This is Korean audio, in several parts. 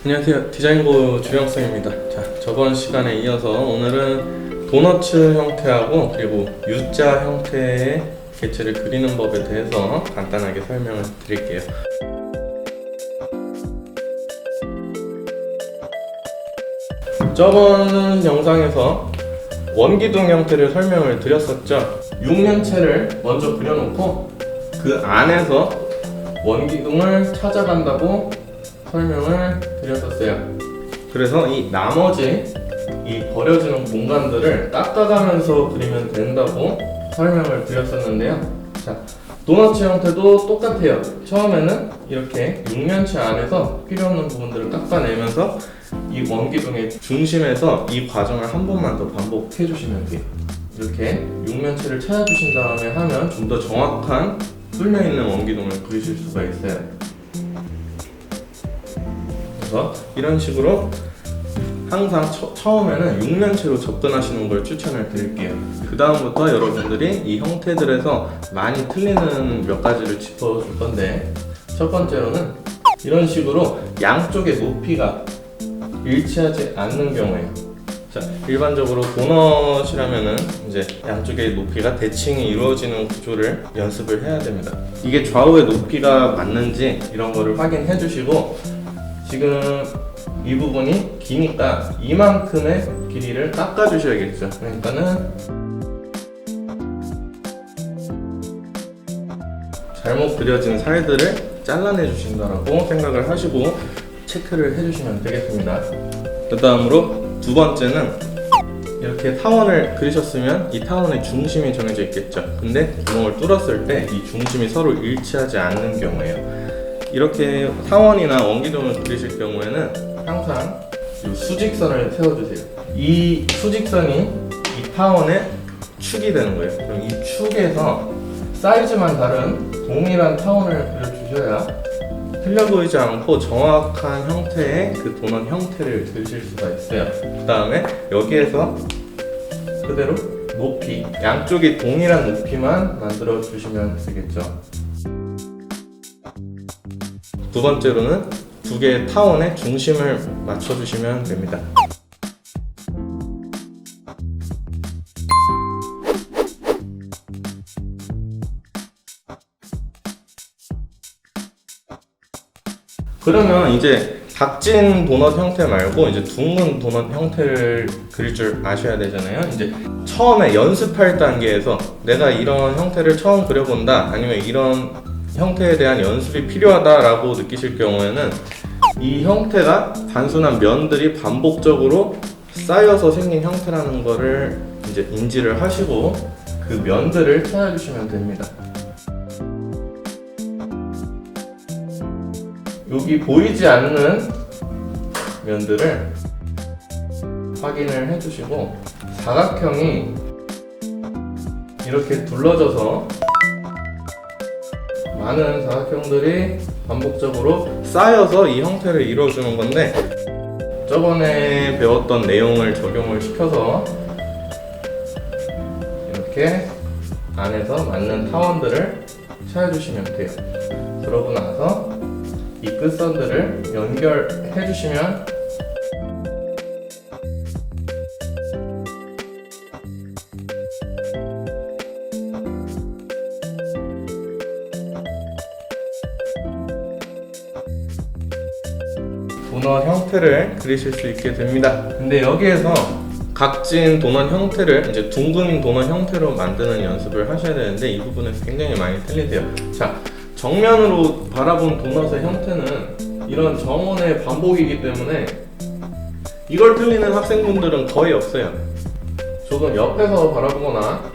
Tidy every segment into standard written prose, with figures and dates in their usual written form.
안녕하세요, 디자인고 주영쌤입니다. 자, 저번 시간에 이어서 오늘은 도너츠 형태하고 그리고 U자 형태의 개체를 그리는 법에 대해서 간단하게 설명을 드릴게요. 저번 영상에서 원기둥 형태를 설명을 드렸었죠. 육면체를 먼저 그려놓고 그 안에서 원기둥을 찾아간다고 설명을 드렸었어요. 그래서 이 나머지 이 버려지는 공간들을 닦아가면서 그리면 된다고 설명을 드렸었는데요. 자, 도너츠 형태도 똑같아요. 처음에는 이렇게 육면체 안에서 필요 없는 부분들을 닦아내면서 이 원기둥의 중심에서 이 과정을 한 번만 더 반복해 주시면 돼요. 이렇게 육면체를 찾아주신 다음에 하면 좀 더 정확한 뚫려있는 원기둥을 그리실 수가 있어요. 그래서 이런 식으로 항상 처음에는 육면체로 접근하시는 걸 추천을 드릴게요. 그 다음부터 여러분들이 이 형태들에서 많이 틀리는 몇 가지를 짚어줄 건데, 첫 번째로는 이런 식으로 양쪽의 높이가 일치하지 않는 경우에요. 자, 일반적으로 도넛이라면은 이제 양쪽의 높이가 대칭이 이루어지는 구조를 연습을 해야 됩니다. 이게 좌우의 높이가 맞는지 이런 거를 확인해 주시고, 지금 이 부분이 기니까 이만큼의 길이를 깎아 주셔야겠죠. 그러니까는 잘못 그려진 살들을 잘라내 주신다라고 생각을 하시고 체크를 해주시면 되겠습니다. 그 다음으로 두 번째는 이렇게 타원을 그리셨으면 이 타원의 중심이 정해져 있겠죠. 근데 구멍을 뚫었을 때 이 중심이 서로 일치하지 않는 경우에요. 이렇게 타원이나 원기둥을 그리실 경우에는 항상 이 수직선을 세워주세요. 이 수직선이 이 타원의 축이 되는 거예요. 그럼 이 축에서 사이즈만 다른 동일한 타원을 그려주셔야 틀려 보이지 않고 정확한 형태의 그 도넛 형태를 그리실 수가 있어요. 그 다음에 여기에서 그대로 높이, 양쪽이 동일한 높이만 만들어 주시면 되겠죠. 두 번째로는 두 개의 타원의 중심을 맞춰 주시면 됩니다. 그러면 이제 각진 도넛 형태 말고 이제 둥근 도넛 형태를 그릴 줄 아셔야 되잖아요. 이제 처음에 연습할 단계에서 내가 이런 형태를 처음 그려본다, 아니면 이런 형태에 대한 연습이 필요하다라고 느끼실 경우에는 이 형태가 단순한 면들이 반복적으로 쌓여서 생긴 형태라는 거를 이제 인지를 하시고 그 면들을 찾아주시면 됩니다. 여기 보이지 않는 면들을 확인을 해주시고, 사각형이 이렇게 둘러져서 많은 사각형들이 반복적으로 쌓여서 이 형태를 이루어주는 건데, 저번에 배웠던 내용을 적용을 시켜서 이렇게 안에서 맞는 타원들을 찾아주시면 돼요. 그러고 나서 이 끝선들을 연결해 주시면 도넛 형태를 그리실 수 있게 됩니다. 근데 여기에서 각진 도넛 형태를 이제 둥근 도넛 형태로 만드는 연습을 하셔야 되는데, 이 부분에서 굉장히 많이 틀리세요. 자, 정면으로 바라본 도넛의 형태는 이런 정원의 반복이기 때문에 이걸 틀리는 학생분들은 거의 없어요. 조금 옆에서 바라보거나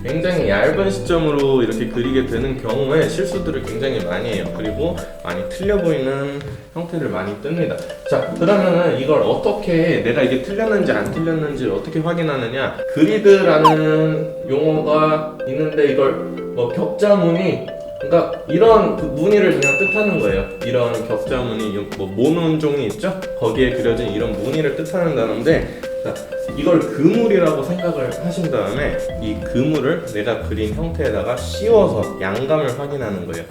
굉장히 얇은 시점으로 이렇게 그리게 되는 경우에 실수들을 굉장히 많이 해요. 그리고 많이 틀려 보이는 형태를 많이 뜹니다. 자, 그러면은 이걸 어떻게, 내가 이게 틀렸는지 안 틀렸는지 어떻게 확인하느냐. 그리드라는 용어가 있는데, 이걸 뭐 격자무늬, 그러니까 이런 그 무늬를 그냥 뜻하는 거예요. 이런 격자 무늬, 뭐 모눈종이 있죠? 거기에 그려진 이런 무늬를 뜻하는 단어인데, 자, 이걸 그물이라고 생각을 하신 다음에 이 그물을 내가 그린 형태에다가 씌워서 양감을 확인하는 거예요.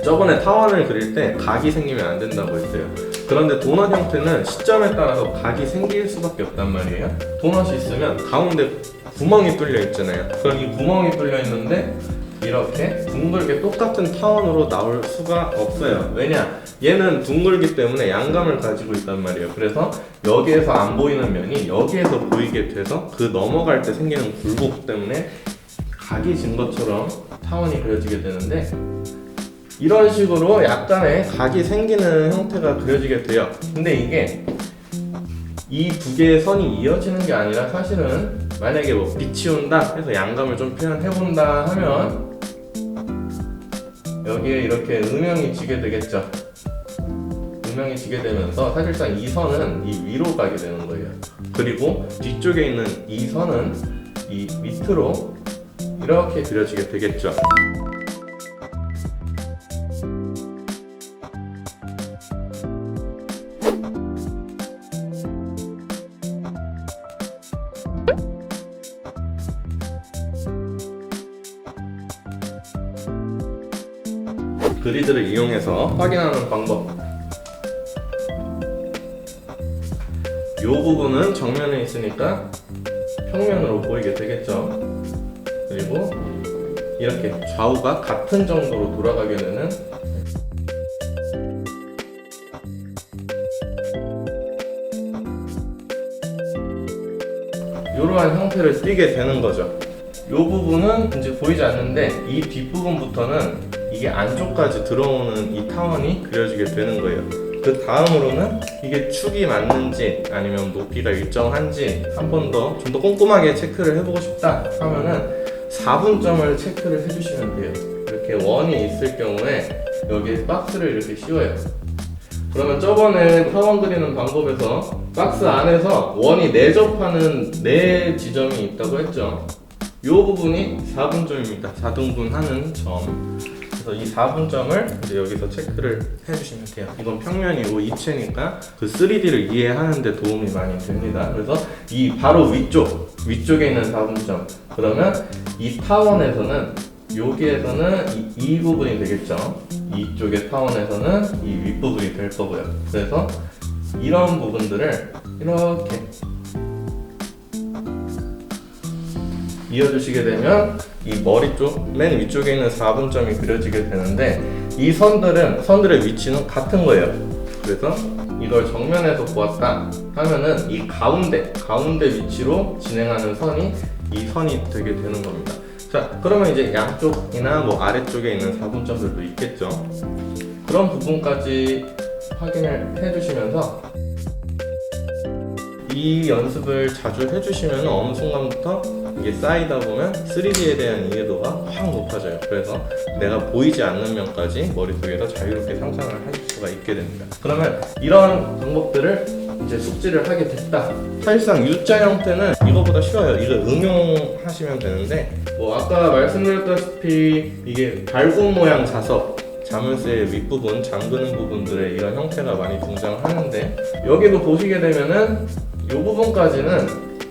저번에 타원을 그릴 때 각이 생기면 안 된다고 했어요. 그런데 도넛 형태는 시점에 따라서 각이 생길 수밖에 없단 말이에요. 도넛이 있으면 가운데 구멍이 뚫려 있잖아요. 그럼 이 구멍이 뚫려 있는데 이렇게 둥글게 똑같은 타원으로 나올 수가 없어요. 왜냐? 얘는 둥글기 때문에 양감을 가지고 있단 말이에요. 그래서 여기에서 안 보이는 면이 여기에서 보이게 돼서 그 넘어갈 때 생기는 굴곡 때문에 각이 진 것처럼 타원이 그려지게 되는데, 이런 식으로 약간의 각이 생기는 형태가 그려지게 돼요. 근데 이게 이 두 개의 선이 이어지는 게 아니라 사실은 만약에 뭐 빛이 온다 해서 양감을 좀 표현해본다 하면 여기에 이렇게 음영이 지게 되겠죠. 음영이 지게 되면서 사실상 이 선은 이 위로 가게 되는 거예요. 그리고 뒤쪽에 있는 이 선은 이 밑으로 이렇게 그려지게 되겠죠. 그리드를 이용해서 확인하는 방법. 이 부분은 정면에 있으니까 평면으로 보이게 되겠죠. 그리고 이렇게 좌우가 같은 정도로 돌아가게 되는 이러한 형태를 띠게 되는 거죠. 이 부분은 이제 보이지 않는데 이 뒷부분부터는 이게 안쪽까지 들어오는 이 타원이 그려지게 되는 거예요. 그 다음으로는 이게 축이 맞는지 아니면 높이가 일정한지 한 번 더 좀 더 꼼꼼하게 체크를 해보고 싶다 하면은 4분점을 체크를 해주시면 돼요. 이렇게 원이 있을 경우에 여기에 박스를 이렇게 씌워요. 그러면 저번에 타원 그리는 방법에서 박스 안에서 원이 내접하는 4지점이 있다고 했죠. 이 부분이 4분점입니다. 4등분하는 점. 그래서 이 4분점을 이제 여기서 체크를 해주시면 돼요. 이건 평면이고 입체니까 그 3D를 이해하는데 도움이 많이 됩니다. 그래서 이 바로 위쪽에 있는 4분점. 그러면 이 타원에서는 여기에서는 이 부분이 되겠죠. 이쪽의 타원에서는 이 윗부분이 될 거고요. 그래서 이런 부분들을 이렇게 이어주시게 되면 이 머리 쪽 맨 위쪽에 있는 4분점이 그려지게 되는데, 이 선들의 위치는 같은 거예요. 그래서 이걸 정면에서 보았다 하면은 이 가운데 위치로 진행하는 선이 이 선이 되게 되는 겁니다. 자, 그러면 이제 양쪽이나 뭐 아래쪽에 있는 4분점들도 있겠죠. 그런 부분까지 확인을 해주시면서 이 연습을 자주 해주시면 어느 순간부터 이게 쌓이다 보면 3D에 대한 이해도가 확 높아져요. 그래서 내가 보이지 않는 면까지 머릿속에서 자유롭게 상상을 하실 수가 있게 됩니다. 그러면 이런 방법들을 이제 숙지를 하게 됐다. 사실상 U자 형태는 이거보다 쉬워요. 이거 응용하시면 되는데, 뭐 아까 말씀드렸다시피 이게 발굽 모양 자석, 자물쇠의 윗부분, 잠그는 부분들의 이런 형태가 많이 등장하는데, 여기도 보시게 되면은 이 부분까지는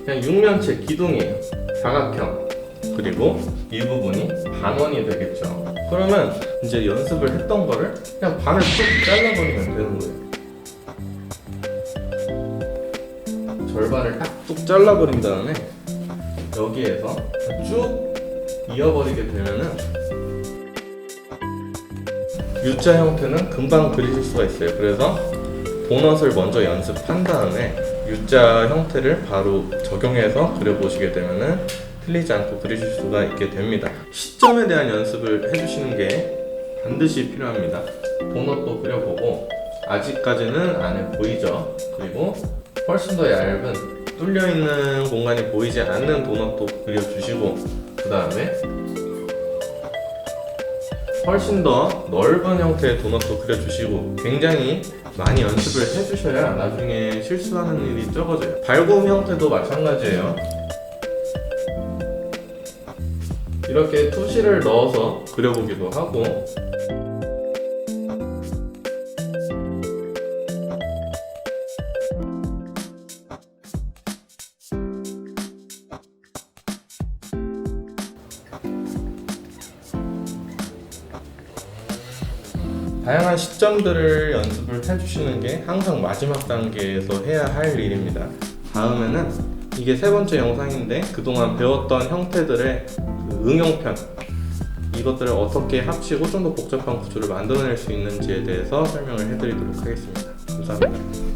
그냥 육면체 기둥이에요. 사각형. 그리고 이 부분이 반원이 되겠죠. 그러면 이제 연습을 했던 거를 그냥 반을 쭉 잘라버리면 되는 거예요. 절반을 딱 뚝 잘라버린 다음에 여기에서 쭉 이어버리게 되면은 U자 형태는 금방 그리실 수가 있어요. 그래서 도넛을 먼저 연습한 다음에 U자 형태를 바로 적용해서 그려보시게 되면은 틀리지 않고 그리실 수가 있게 됩니다. 시점에 대한 연습을 해주시는 게 반드시 필요합니다. 도넛도 그려보고, 아직까지는 안에 보이죠? 그리고 훨씬 더 얇은 뚫려있는 공간이 보이지 않는 도넛도 그려주시고, 그 다음에 훨씬 더 넓은 형태의 도넛도 그려주시고, 굉장히 많이 연습을 해주셔야 나중에 실수하는 일이 적어져요. 발굽 형태도 마찬가지예요. 이렇게 투시를 넣어서 그려보기도 하고, 다양한 시점들을 연습을 해주시는 게 항상 마지막 단계에서 해야 할 일입니다. 다음에는 이게 세 번째 영상인데 그동안 배웠던 형태들의 그 응용편, 이것들을 어떻게 합치고 좀 더 복잡한 구조를 만들어낼 수 있는지에 대해서 설명을 해드리도록 하겠습니다. 감사합니다.